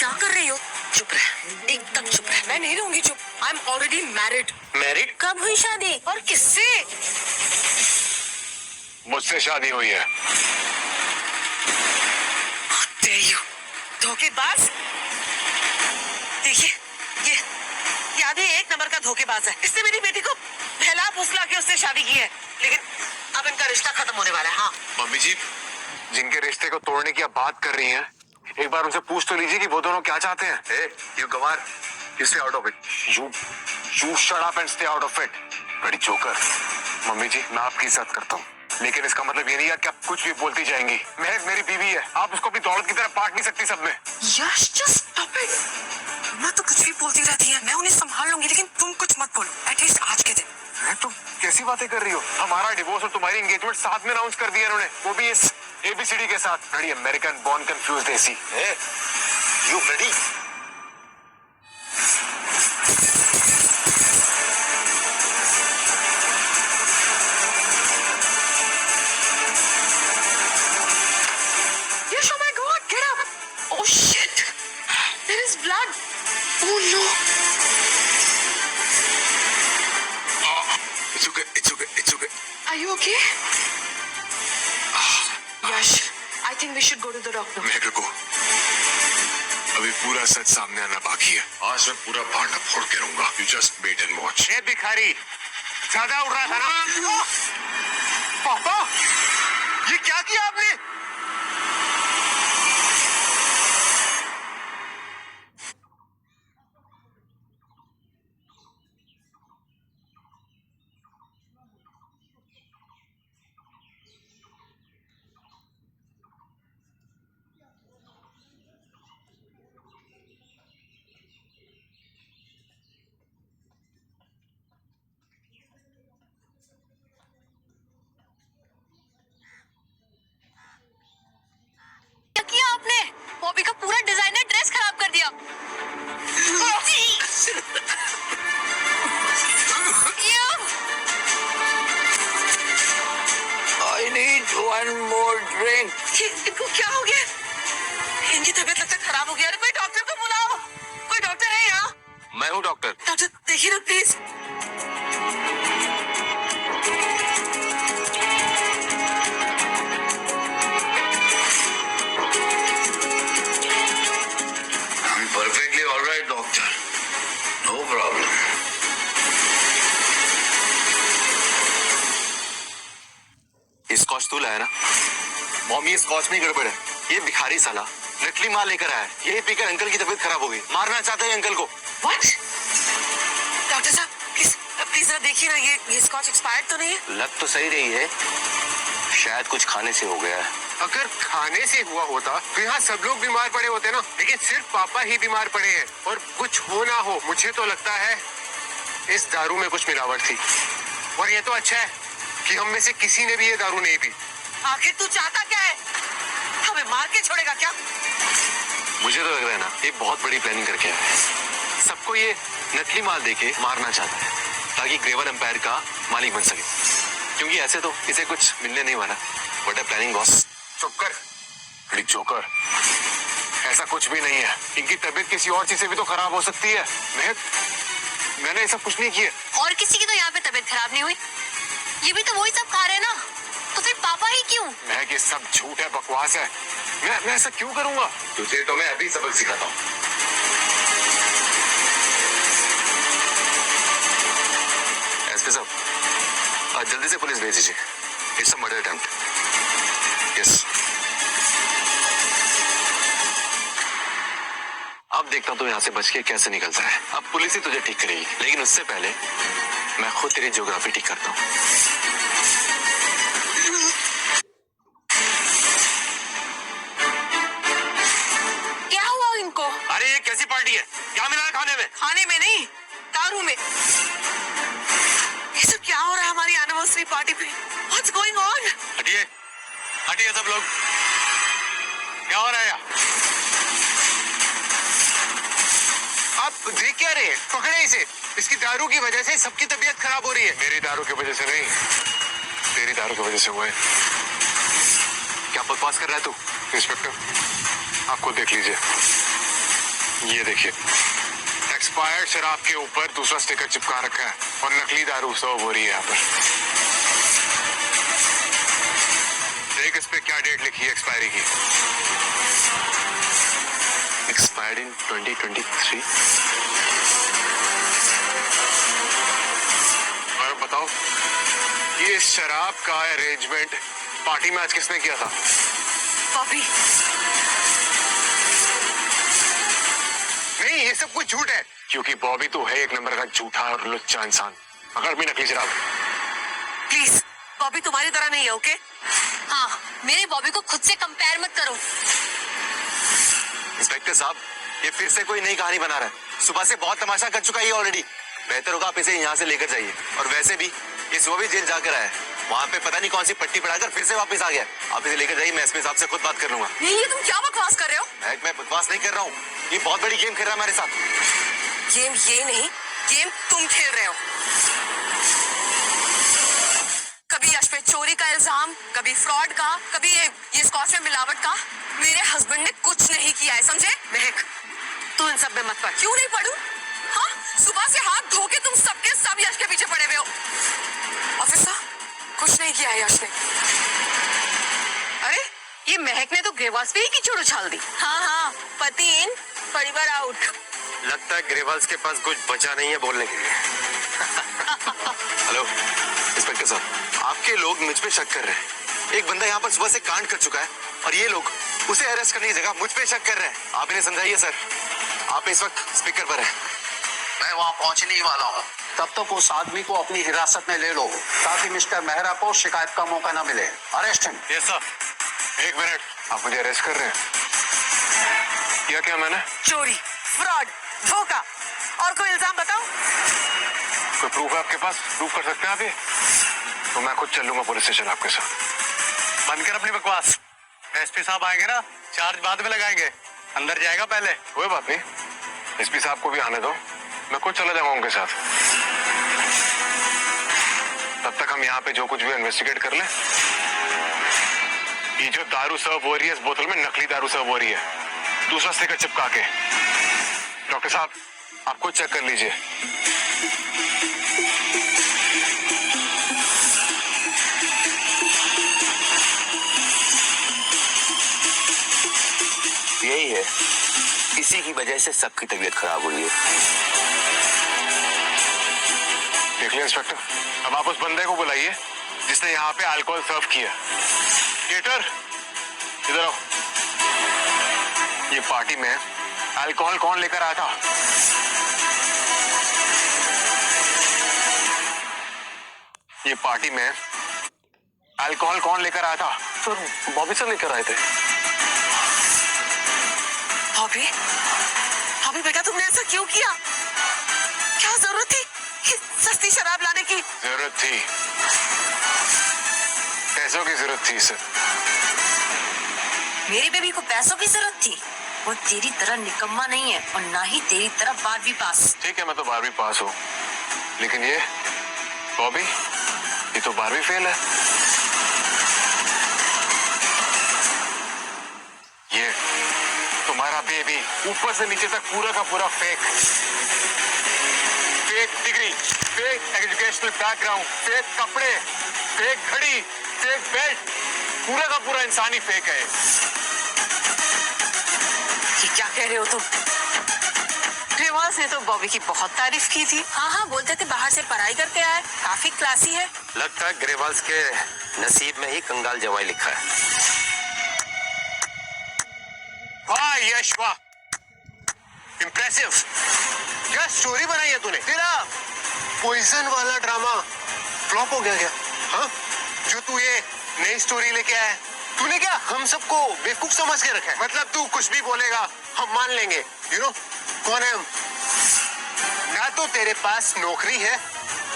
क्या कर रही हो? चुप रह, एकदम चुप रह। मैं नहीं रहूंगी चुप। I am already married. Married? कब हुई शादी और किससे? मुझसे शादी हुई है। धोखेबाज। देखिए, ये आदमी एक नंबर का धोखेबाज है। इसने मेरी बेटी को बहला फुसला के उससे शादी की है, लेकिन अब इनका रिश्ता खत्म होने वाला है। हाँ मम्मी जी, जिनके रिश्ते को तोड़ने की आप बात कर रही हैं, एक बार उनसे पूछ तो लीजिए कि वो दोनों क्या चाहते हैं। Hey, you Ganwar, you stay out of it. You shut up and stay out of it. बड़ी जोकर। मम्मी जी, मैं आपकी इज्जत करता हूँ, लेकिन इसका मतलब ये नहीं है कि आप कुछ भी बोलती जाएंगी। महक मेरी बीवी है, आप उसको अपनी दौलत की तरह बांट नहीं सकती सब में। यश जस्ट स्टॉप इट। मैं तो कुछ भी बोलती रहती है, मैं उन्हें संभाल लूंगी, लेकिन तुम कुछ मत बोलो, एटलीस्ट आज के दिन। तुम कैसी बातें कर रही हो? हमारा डिवोर्स और तुम्हारी एंगेजमेंट साथ में अनाउंस कर दिया इन्होंने, वो भी इस ABCD के साथ। बड़ी अमेरिकन बॉर्न कंफ्यूज्ड ऐसी। You ready? Yash, oh my God, get up! Oh shit! There is blood. Oh no! It's okay, it's okay, it's okay. Are you okay? Yash, I think we should go to the doctor. महक रुको, अभी पूरा सच सामने आना बाकी है। आज मैं पूरा भांडा फोड़ के रहूंगा। You just wait and watch. ये भिखारी ज्यादा उड़ रहा था ना? पापा, ये क्या किया आपने? क्या किया आपने? बॉबी का पूरा डिजाइनर ड्रेस खराब कर दिया। I need one more drink. इनको क्या हो गया? इनकी तबीयत लगता है खराब हो गया। अरे कोई डॉक्टर को बुलाओ, कोई डॉक्टर है यहाँ? मैं हूँ डॉक्टर। डॉक्टर देखिए ना please. I'm perfectly all right, doctor. No problem. Scotch तू लाया ना? मॉमी, ये स्कॉच में गड़बड़ है। ये भिखारी साला नकली माल लेकर आया है। यही पीकर अंकल की तबीयत खराब हो गई। मारना चाहता है अंकल को। व्हाट? डॉक्टर साहब प्लीज प्लीज जरा देखिए ना, ये स्कॉच एक्सपायर्ड तो नहीं है? लग तो सही रही है, शायद कुछ खाने से हो गया है। अगर खाने से हुआ होता तो यहाँ सब लोग बीमार पड़े होते ना, लेकिन सिर्फ पापा ही बीमार पड़े हैं। और कुछ हो ना हो, मुझे तो लगता है इस दारू में कुछ मिलावट थी। और ये तो अच्छा है कि हम में से किसी ने भी ये दारू नहीं पी। आखिर तू चाहता क्या है? हमें मार के छोड़ेगा क्या? मुझे तो लग रहा है ना, ये बहुत बड़ी प्लानिंग करके आया है। सबको ये नकली माल देके मारना चाहता है, ताकि ग्रेवन एम्पायर का मालिक बन सके। क्योंकि ऐसे तो इसे कुछ मिलने नहीं वाला। What a planning boss. चुप कर, बड़ी जोकर। ऐसा कुछ भी नहीं है। इनकी तबीयत किसी और चीज से भी तो खराब हो सकती है। मैंने ऐसा कुछ नहीं किया। और किसी की तो यहाँ पे तबीयत खराब नहीं हुई। ये भी तो वही सब खा रहे हैं ना, तो फिर पापा ही क्यों? महक, ये सब झूठ है, बकवास है। मैं ऐसा क्यों करूंगा? तुझे तो मैं अभी सबक सिखाता हूँ। एसपी साहब, आज जल्दी से पुलिस भेज दीजिए। It's a murder attempt. Yes. अब देखता हूँ तो यहाँ से बच के कैसे निकलता है। अब पुलिस ही तुझे ठीक करेगी, लेकिन उससे पहले मैं खुद तेरी ज्योग्राफी ठीक करता हूँ। क्या हुआ इनको? अरे ये कैसी पार्टी है? क्या मिला है खाने में? खाने में नहीं, दारू में। ये सब क्या हो रहा है हमारी एनिवर्सरी पार्टी पे? What's going on? हटिए, हटिए सब लोग। क्या हो रहा है? आप देख क्या रहे हैं? पकड़े इसे। इसकी दारू की वजह से सबकी तबीयत खराब हो रही है। मेरी दारू की वजह से नहीं, तेरी दारू की वजह से हुआ है। क्या बकवास कर रहा है तू? इंस्पेक्टर, आप खुद देख लीजिए। ये देखिए, एक्सपायर्ड शराब के ऊपर दूसरा स्टिकर चिपका रखा है और नकली दारू सर्व हो रही है यहाँ पर। देख इस पे क्या डेट लिखी है एक्सपायरी की। एक्सपायर्ड इन 2023। और बताओ, ये शराब का अरेंजमेंट पार्टी में आज किसने किया था? बॉबी, नहीं, ये सब कुछ झूठ है, क्योंकि बॉबी तो है एक नंबर का झूठा और लुच्चा इंसान। अगर भी नकली शराब। प्लीज, बॉबी तुम्हारी तरह नहीं है, ओके? हाँ, मेरे बॉबी को खुद से कंपेयर मत करो। इंस्पेक्टर साहब, ये फिर से कोई नई कहानी बना रहा है। सुबह से बहुत तमाशा कर चुका है ऑलरेडी। बेहतर होगा आप इसे यहाँ से लेकर जाइए। और वैसे भी ये सुबह भी जेल जाकर आया है, वहाँ पे पता नहीं कौन सी पट्टी पढ़ाकर फिर से वापस आ गया। आप इसे लेकर जाइए, मैं एसपी साहब से खुद बात कर लूंगा। ये तुम क्या बकवास कर रहे हो? मैं बकवास नहीं कर रहा हूँ, ये बहुत बड़ी गेम खेल रहा है हमारे साथ। गेम ये नहीं, गेम तुम खेल रहे हो। कभी यश पे चोरी का इल्जाम, कभी फ्रॉड का, कभी ये स्कॉच में मिलावट का। मेरे हस्बैंड ने कुछ नहीं किया है, समझे? महक, तू इन सब में मत पड़। क्यों नहीं पढ़ूं? हाँ, सुबह से हाथ धो के तुम सबके सब यश के पीछे पड़े हुए हो। ऑफिसर, कुछ नहीं किया है यश ने। अरे, ये महक ने तो ग्रेवाल्स पे ही कीचड़ उछाल दी। हाँ, पति इन, परिवार आउट। लगता है ग्रेवाल्स के पास कुछ बचा नहीं है बोलने के लिए। हेलो इंस्पेक्टर साहब, आपके लोग मुझ पे शक कर रहे हैं। एक बंदा यहाँ पर सुबह से कांड कर चुका है और ये लोग उसे अरेस्ट करने की जगह मुझ पे शक कर रहे हैं। आप इन्हें समझाइए सर। आप इस वक्त स्पीकर पर हैं। मैं वहाँ पहुँचने ही वाला हूँ। तब तक उस आदमी को अपनी हिरासत में ले लो ताकि मिस्टर मेहरा को शिकायत का मौका न मिले। Arrest him. Yes sir. एक मिनट, आप मुझे अरेस्ट कर रहे हैं? किया क्या मैंने? चोरी, फ्रॉड, धोखा और कोई इल्जाम बताओ। कोई प्रूफ है आपके पास? प्रूफ कर सकते हैं आप ये? तो मैं खुद चलूंगा पुलिस स्टेशन आपके साथ। बंद कर अपनी बकवास। एसपी साहब आएंगे ना, चार्ज बाद में लगाएंगे। अंदर जाएगा पहले। कोई बात नहीं, एसपी साहब को भी आने दो, मैं खुद चला जाऊंगा उनके साथ। तब तक हम यहाँ पे जो कुछ भी इन्वेस्टिगेट कर लें। ये जो दारू सर्व हो रही है, इस बोतल में नकली दारू सर्व हो रही है, दूसरा स्टिकर चिपका के। डॉक्टर साहब, आप खुद चेक कर लीजिए। यही है, इसी की वजह से सबकी तबीयत खराब हुई है। देख लिया इंस्पेक्टर, अब आप उस बंदे को बुलाइए जिसने यहाँ पे अल्कोहल सर्व किया। केटर, इधर आओ। ये पार्टी में अल्कोहल कौन लेकर आया था? ये पार्टी में अल्कोहल कौन लेकर आया था? सर, बॉबी सर लेकर आए थे। बॉबी, बॉबी बेटा, तुमने ऐसा क्यों किया? क्या जरूरत थी सस्ती शराब लाने की? जरूरत थी, पैसों की जरूरत थी सर। मेरी बेबी को पैसों की जरूरत थी? वो तेरी तरह निकम्मा नहीं है और ना ही तेरी तरह 12वीं पास। ठीक है, मैं तो 12वीं पास हूँ, लेकिन ये बॉबी, ये तो 12वीं फेल है। ये तुम्हारा बेबी ऊपर से नीचे तक पूरा का पूरा fake degree, fake educational background, fake कपड़े, फेक घड़ी, फेक बेल्ट, पूरा का पूरा इंसानी फेक है। ये क्या कह रहे हो तुम? ग्रेवाल्स ने तो बॉबी की बहुत तारीफ की थी। हाँ, बोलते थे बाहर से पढ़ाई करके आए, काफी क्लासी है। लगता है ग्रेवाल्स के नसीब में ही कंगाल जवाई लिखा है। वाह यश, वाह, इम्प्रेसिव। क्या स्टोरी बनाई है तूने? तेरा पॉइजन वाला ड्रामा फ्लॉप हो गया क्या? हाँ, जो तू ये नई स्टोरी लेके आया है, तूने क्या हम सबको बेवकूफ समझ के रखा है? मतलब तू कुछ भी बोलेगा हम मान लेंगे। यू नो कौन है हम? ना तो तेरे पास नौकरी है,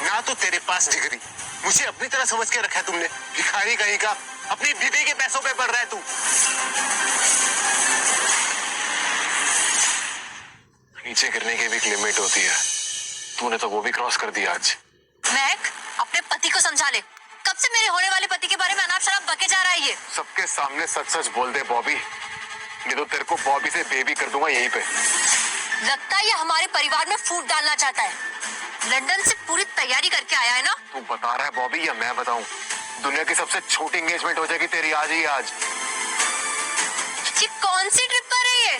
ना तो तेरे पास डिग्री। मुझे अपनी तरह समझ के रखा है तुमने, भिखारी कहीं का। अपनी बीबी के पैसों पे पड़ रहा है तू। नीचे गिरने की भी एक लिमिट होती है, तूने तो वो भी क्रॉस कर दिया आज। महक, अपने पति को समझा ले। कब से मेरे होने वाले पति के बारे में अनाप शनाप बके जा रहा है ये। सबके सामने सच सच बोल दे बॉबी, नहीं तो तेरे को बॉबी से बेबी कर दूंगा यहीं पे। लगता है ये हमारे परिवार में फूट डालना चाहता है। लंदन से पूरी तैयारी करके आया है ना। तू बता रहा है बॉबी या मैं बताऊं? दुनिया की सबसे छोटी एंगेजमेंट हो जाएगी तेरी आज ही आज। ये कौन सी ट्रिप पर है ये?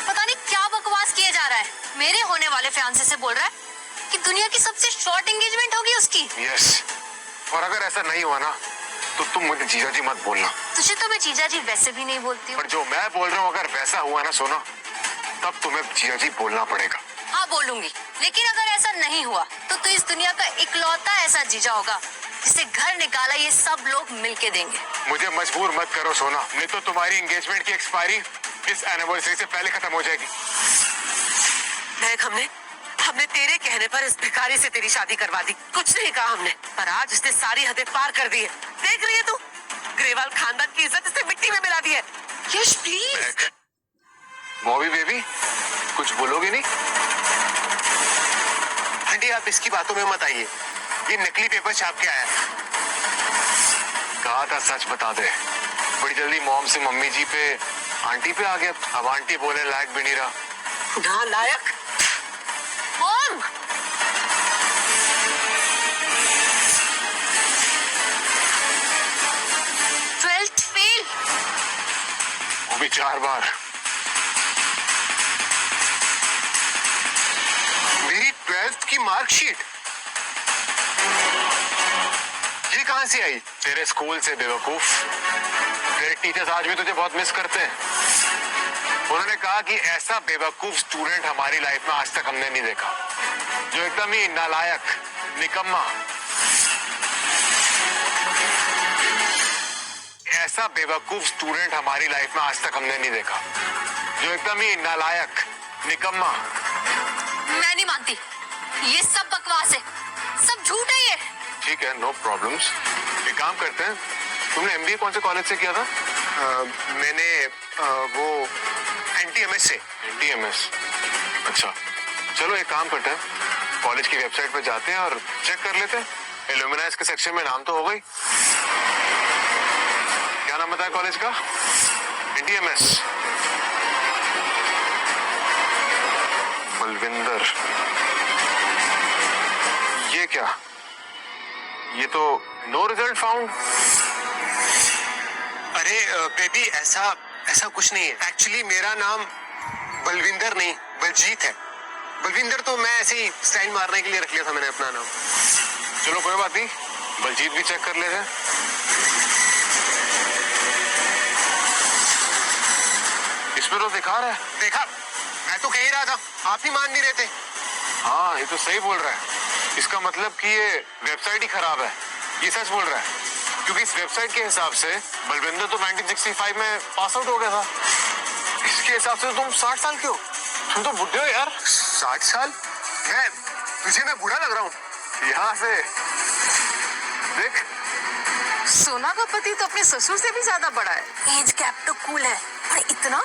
पता नहीं क्या बकवास किया जा रहा है। मेरे होने वाले फियांसे से बोल रहा है कि दुनिया की सबसे शॉर्ट एंगेजमेंट होगी उसकी। यस, और अगर ऐसा नहीं हुआ ना तो तुम मुझे जीजा जी मत बोलना। तुझे तो मैं जीजा जी वैसे भी नहीं बोलती हूँ। पर जो मैं बोल रहा हूँ अगर वैसा हुआ ना सोना, तब तुम्हें जीजा जी बोलना पड़ेगा। हाँ बोलूंगी, लेकिन अगर ऐसा नहीं हुआ तो तू इस दुनिया का इकलौता ऐसा जीजा होगा जिसे घर निकाला ये सब लोग मिलके देंगे। मुझे मजबूर मत करो सोना, नहीं तो तुम्हारी एंगेजमेंट की एक्सपायरी इस एनिवर्सरी से पहले खत्म हो जाएगी। महक, हमने तेरे कहने पर इस भिखारी से तेरी शादी करवा दी। कुछ नहीं कहा हमने, पर आज उसने सारी हदें पार कर दी है। देख रही है तू, ग्रेवाल खानदान की इज्जत इसने मिट्टी में मिला दी है। यश प्लीज। बॉबी बेबी, कुछ बोलोगे नहीं? आंटी आप इसकी बातों में मत आइए, ये नकली पेपर छाप के आया। कहा था सच बता दे। बड़ी जल्दी मॉम से मम्मी जी पे आंटी पे आ गया। अब आंटी बोले लायक भी नहीं रहा। ना लायक। Mom, 12th fail. वो भी 4 बार। मेरी 12th की मार्कशीट ये कहां से आई? तेरे स्कूल से बेवकूफ। तेरे टीचर्स आज भी तुझे बहुत मिस करते हैं। उन्होंने कहा कि ऐसा बेवकूफ स्टूडेंट हमारी लाइफ में आज तक हमने नहीं देखा, जो एकदम ही नालायक, निकम्मा। ऐसा बेवकूफ स्टूडेंट हमारी लाइफ में आज तक हमने नहीं देखा, जो एकदम ही नालायक, निकम्मा। मैं नहीं मानती, ये सब बकवास है, सब झूठ है ये। ठीक है, नो प्रॉब्लम्स। एक काम करते हैं, तुमने एमबीए कौन से कॉलेज से किया था? मैंने वो एनटीएमएस से। एनटीएमएस, अच्छा। चलो एक काम करते हैं, कॉलेज की वेबसाइट पे जाते हैं और चेक कर लेते हैं। एलुमिनाइज के सेक्शन में नाम तो हो गई। क्या नाम बताया कॉलेज का? एनटीएमएस। बलविंदर। ये क्या? ये तो नो रिजल्ट फाउंड। अरे बेबी, ऐसा कुछ नहीं है। एक्चुअली मेरा नाम बलविंदर नहीं बलजीत है। बलविंदर तो मैं ऐसे ही स्टैंड मारने के लिए रख लिया था मैंने अपना नाम। चलो कोई बात नहीं, बलजीत भी चेक कर लेते हैं। इसमें तो दिखा रहा है। देखा, मैं तो कह ही रहा था, आप ही मान नहीं रहे थे। हाँ, ये तो सही बोल रहा है। इसका मतलब कि ये वेबसाइट ही खराब है। ये सच बोल रहा है, क्योंकि इस वेबसाइट के हिसाब से बलविंदर तो 1965 में पास आउट हो गया था। इसके हिसाब से तुम 60 साल के हो। तुम तो बुढ़े हो यार। 60 साल? मैं बूढ़ा लग रहा हूँ? यहाँ से देख। सोना का पति तो अपने ससुर से भी ज्यादा बड़ा है। एज गैप तो कूल है, पर इतना